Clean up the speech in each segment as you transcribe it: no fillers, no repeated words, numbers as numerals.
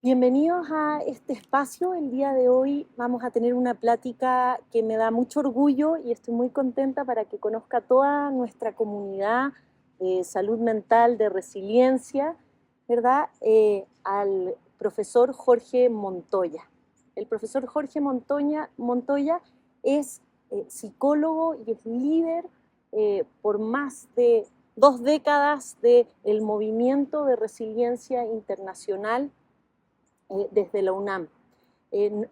Bienvenidos a este espacio. El día de hoy vamos a tener una plática que me da mucho orgullo y estoy muy contenta para que conozca toda nuestra comunidad de salud mental, de resiliencia, ¿verdad? Al profesor Jorge Montoya. El profesor Jorge Montoya es psicólogo y es líder por más de 2 décadas del movimiento de resiliencia internacional desde la UNAM.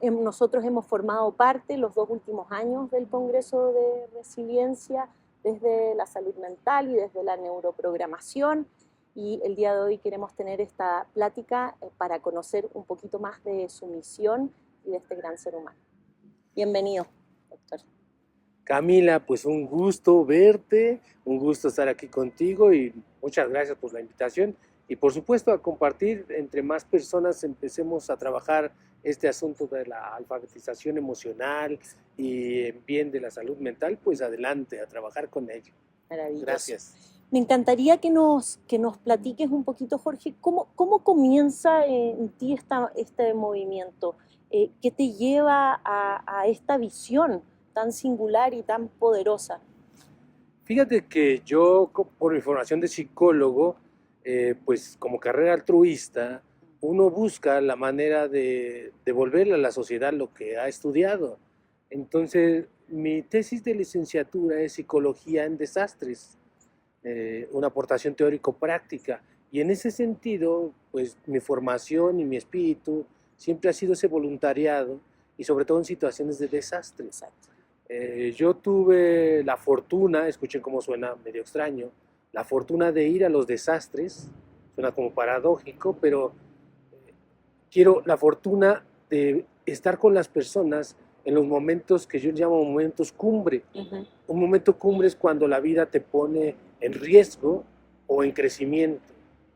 Nosotros hemos formado parte los 2 últimos años del Congreso de Resiliencia desde la salud mental y desde la neuroprogramación, y el día de hoy queremos tener esta plática para conocer un poquito más de su misión y de este gran ser humano. Bienvenido, doctor. Camila, pues un gusto verte, un gusto estar aquí contigo y muchas gracias por la invitación y por supuesto a compartir entre más personas empecemos a trabajar este asunto de la alfabetización emocional y en bien de la salud mental, pues adelante, a trabajar con ello. Maravilloso. Gracias. Me encantaría que nos platiques un poquito, Jorge, cómo comienza en ti este movimiento. ¿Qué te lleva a esta visión tan singular y tan poderosa? Fíjate que yo, por mi formación de psicólogo, pues como carrera altruista, uno busca la manera de devolverle a la sociedad lo que ha estudiado. Entonces, mi tesis de licenciatura es Psicología en Desastres, una aportación teórico-práctica. Y en ese sentido, pues mi formación y mi espíritu siempre ha sido ese voluntariado y sobre todo en situaciones de desastre. Exacto. Yo tuve la fortuna, escuchen cómo suena medio extraño, la fortuna de ir a los desastres, suena como paradójico, pero quiero la fortuna de estar con las personas en los momentos que yo llamo momentos cumbre. Un momento cumbre es cuando la vida te pone en riesgo o en crecimiento,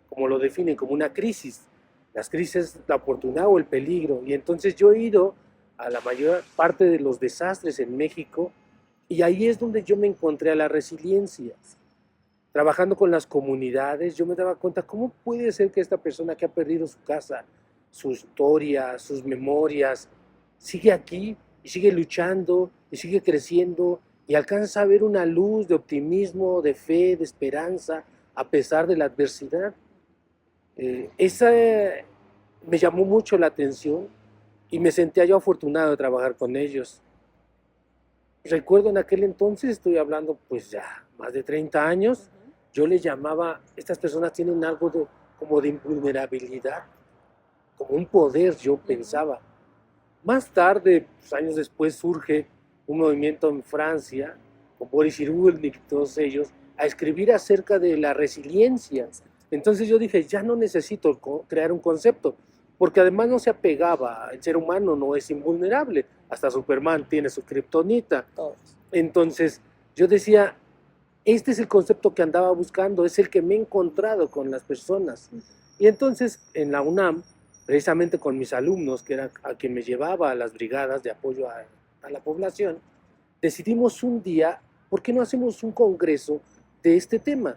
como lo definen, como una crisis. Las crisis, la oportunidad o el peligro. Y entonces yo he ido a la mayor parte de los desastres en México y ahí es donde yo me encontré a la resiliencia. Trabajando con las comunidades, yo me daba cuenta cómo puede ser que esta persona que ha perdido su casa, su historia, sus memorias, sigue aquí y sigue luchando y sigue creciendo y alcanza a ver una luz de optimismo, de fe, de esperanza, a pesar de la adversidad. Esa me llamó mucho la atención y me sentía yo afortunado de trabajar con ellos. Recuerdo en aquel entonces, estoy hablando pues ya más de 30 años, yo les llamaba, estas personas tienen algo como de invulnerabilidad, como un poder, yo pensaba. Más tarde, pues, años después, surge un movimiento en Francia, con Boris Cyrulnik y todos ellos, a escribir acerca de la resiliencia. Entonces yo dije, ya no necesito crear un concepto, porque además no se apegaba, el ser humano no es invulnerable, hasta Superman tiene su kriptonita. Entonces yo decía, este es el concepto que andaba buscando, es el que me he encontrado con las personas. Y entonces en la UNAM, precisamente con mis alumnos, que era a quien me llevaba a las brigadas de apoyo a la población, decidimos un día, ¿por qué no hacemos un congreso de este tema?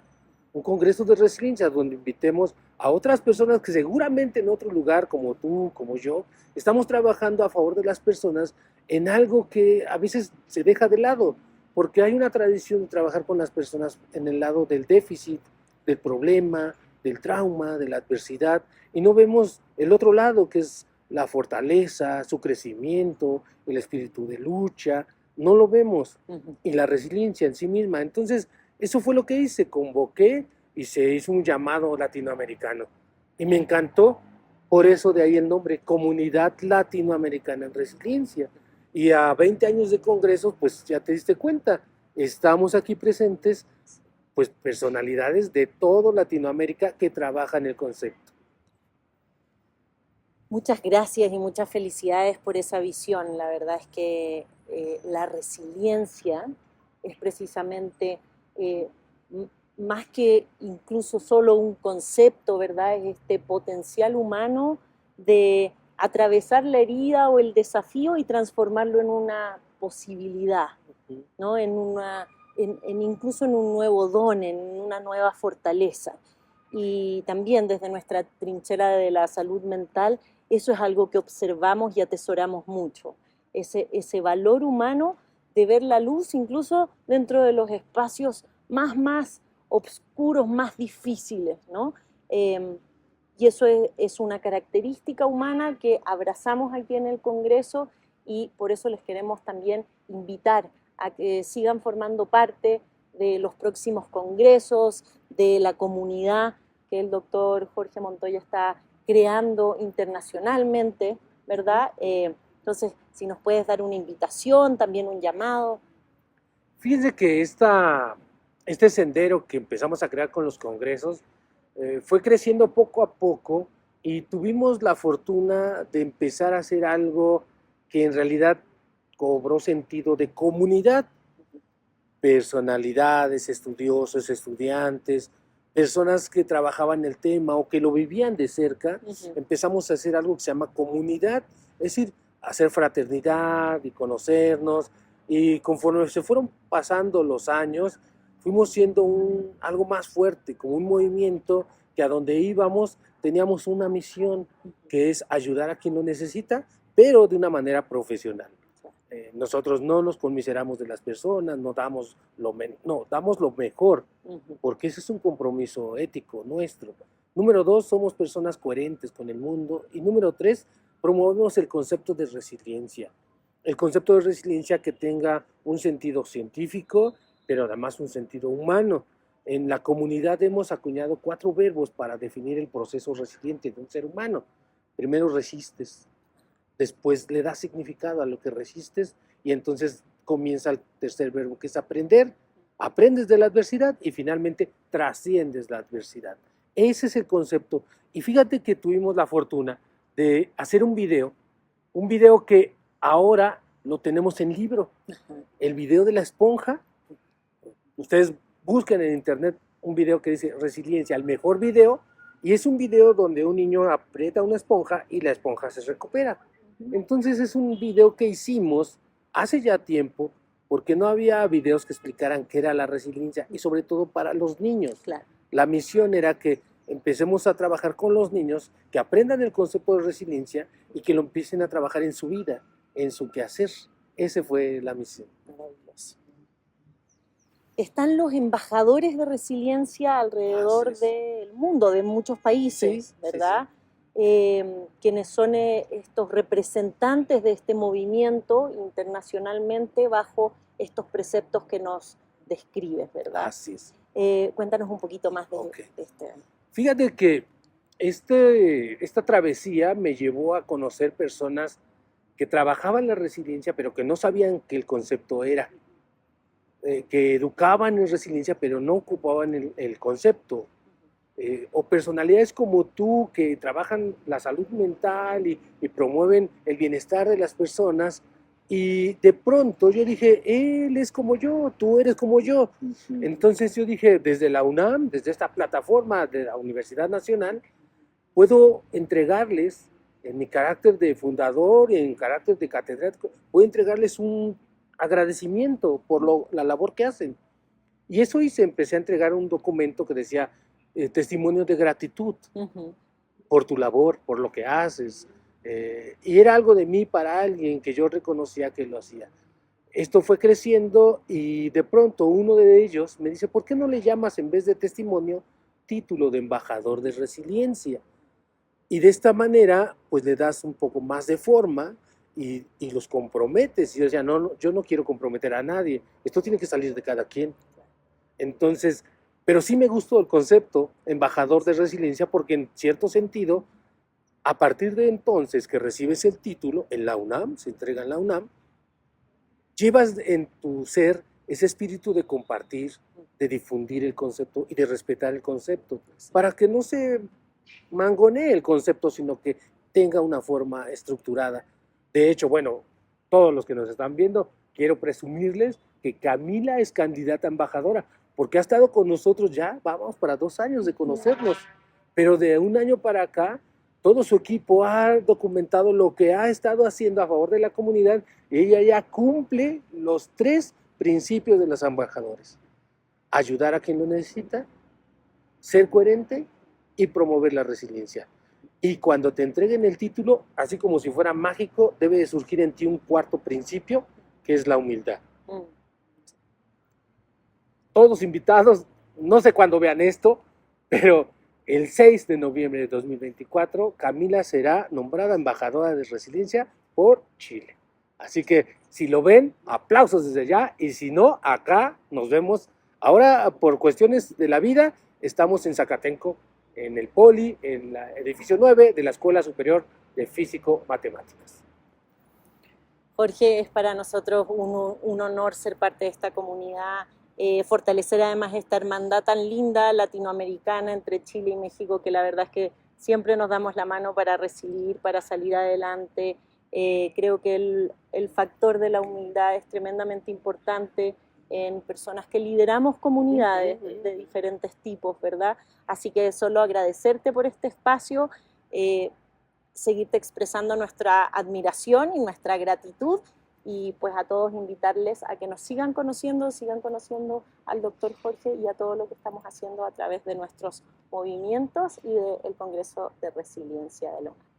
Un congreso de resiliencia donde invitemos a otras personas que seguramente en otro lugar, como tú, como yo, estamos trabajando a favor de las personas en algo que a veces se deja de lado, porque hay una tradición de trabajar con las personas en el lado del déficit, del problema, del trauma, de la adversidad, y no vemos el otro lado, que es la fortaleza, su crecimiento, el espíritu de lucha, no lo vemos, y la resiliencia en sí misma. Entonces, eso fue lo que hice, convoqué y se hizo un llamado latinoamericano. Y me encantó, por eso de ahí el nombre, Comunidad Latinoamericana en Resiliencia. Y a 20 años de congresos, pues ya te diste cuenta, estamos aquí presentes, pues personalidades de toda Latinoamérica que trabajan el concepto. Muchas gracias y muchas felicidades por esa visión. La verdad es que la resiliencia es precisamente más que incluso solo un concepto, ¿verdad? Es este potencial humano de atravesar la herida o el desafío y transformarlo en una posibilidad, ¿no? Incluso en un nuevo don, en una nueva fortaleza. y también desde nuestra trinchera de la salud mental, eso es algo que observamos y atesoramos mucho, ese valor humano de ver la luz incluso dentro de los espacios más oscuros, más difíciles, ¿no? Y eso es una característica humana que abrazamos aquí en el Congreso y por eso les queremos también invitar a que sigan formando parte de los próximos congresos, de la comunidad que el doctor Jorge Montoya está creando internacionalmente, ¿verdad? Entonces, si nos puedes dar una invitación, también un llamado. Fíjense que este sendero que empezamos a crear con los congresos fue creciendo poco a poco y tuvimos la fortuna de empezar a hacer algo que en realidad cobró sentido de comunidad. Personalidades, estudiosos, estudiantes, personas que trabajaban el tema o que lo vivían de cerca, empezamos a hacer algo que se llama comunidad, es decir, hacer fraternidad y conocernos, y conforme se fueron pasando los años, fuimos siendo algo más fuerte, como un movimiento que a donde íbamos teníamos una misión, que es ayudar a quien lo necesita, pero de una manera profesional. Nosotros no nos conmiseramos de las personas, no damos damos lo mejor, porque ese es un compromiso ético nuestro. Número 2, somos personas coherentes con el mundo. Y número 3, promovemos el concepto de resiliencia. El concepto de resiliencia que tenga un sentido científico, pero además un sentido humano. En la comunidad hemos acuñado 4 verbos para definir el proceso resiliente de un ser humano. Primero, resistes. Después le das significado a lo que resistes y entonces comienza el tercer verbo, que es aprender. Aprendes de la adversidad y finalmente trasciendes la adversidad. Ese es el concepto. Y fíjate que tuvimos la fortuna de hacer un video que ahora lo tenemos en libro. El video de la esponja. Ustedes busquen en internet un video que dice Resiliencia, el mejor video, y es un video donde un niño aprieta una esponja y la esponja se recupera. Entonces es un video que hicimos hace ya tiempo porque no había videos que explicaran qué era la resiliencia y sobre todo para los niños. Claro. La misión era que empecemos a trabajar con los niños, que aprendan el concepto de resiliencia y que lo empiecen a trabajar en su vida, en su quehacer. Esa fue la misión. Maravilloso. Están los embajadores de resiliencia alrededor del mundo, de muchos países, sí, ¿verdad? Sí, sí. Quienes son estos representantes de este movimiento internacionalmente bajo estos preceptos que nos describes, ¿verdad? Así es. Cuéntanos un poquito más de este. Fíjate que esta travesía me llevó a conocer personas que trabajaban la resiliencia, pero que no sabían qué el concepto era. Que educaban en resiliencia, pero no ocupaban el concepto. O personalidades como tú que trabajan la salud mental y promueven el bienestar de las personas, y de pronto yo dije, él es como yo, tú eres como yo. Entonces yo dije, desde la UNAM, desde esta plataforma de la Universidad Nacional, puedo entregarles, en mi carácter de fundador y en carácter de catedrático, puedo entregarles un agradecimiento por la labor que hacen. Y eso hice, empecé a entregar un documento que decía testimonio de gratitud por tu labor, por lo que haces. Y era algo de mí para alguien que yo reconocía que lo hacía. Esto fue creciendo y de pronto uno de ellos me dice, ¿por qué no le llamas en vez de testimonio título de embajador de resiliencia? Y de esta manera pues le das un poco más de forma y los comprometes. Y yo decía, no, yo no quiero comprometer a nadie, esto tiene que salir de cada quien. Entonces, pero sí me gustó el concepto embajador de resiliencia porque en cierto sentido, a partir de entonces que recibes el título en la UNAM, se entrega en la UNAM, llevas en tu ser ese espíritu de compartir, de difundir el concepto y de respetar el concepto, para que no se mangonee el concepto, sino que tenga una forma estructurada. De hecho, bueno, todos los que nos están viendo, quiero presumirles que Camila es candidata a embajadora, porque ha estado con nosotros ya, vamos para 2 años de conocernos, pero de un año para acá, todo su equipo ha documentado lo que ha estado haciendo a favor de la comunidad y ella ya cumple los 3 principios de los embajadores. Ayudar a quien lo necesita, ser coherente y promover la resiliencia. Y cuando te entreguen el título, así como si fuera mágico, debe de surgir en ti un cuarto principio, que es la humildad. Todos invitados, no sé cuándo vean esto, pero el 6 de noviembre de 2024, Camila será nombrada embajadora de resiliencia por Chile. Así que si lo ven, aplausos desde ya, y si no, acá nos vemos. Ahora, por cuestiones de la vida, estamos en Zacatenco, en el Poli, en el edificio 9 de la Escuela Superior de Físico-Matemáticas. Jorge, es para nosotros un honor ser parte de esta comunidad, fortalecer además esta hermandad tan linda latinoamericana entre Chile y México, que la verdad es que siempre nos damos la mano para resiliar, para salir adelante. Creo que el factor de la humildad es tremendamente importante en personas que lideramos comunidades de diferentes tipos, ¿verdad? Así que solo agradecerte por este espacio, seguirte expresando nuestra admiración y nuestra gratitud, y pues a todos invitarles a que nos sigan conociendo al doctor Jorge y a todo lo que estamos haciendo a través de nuestros movimientos y del Congreso de Resiliencia de la UNAM.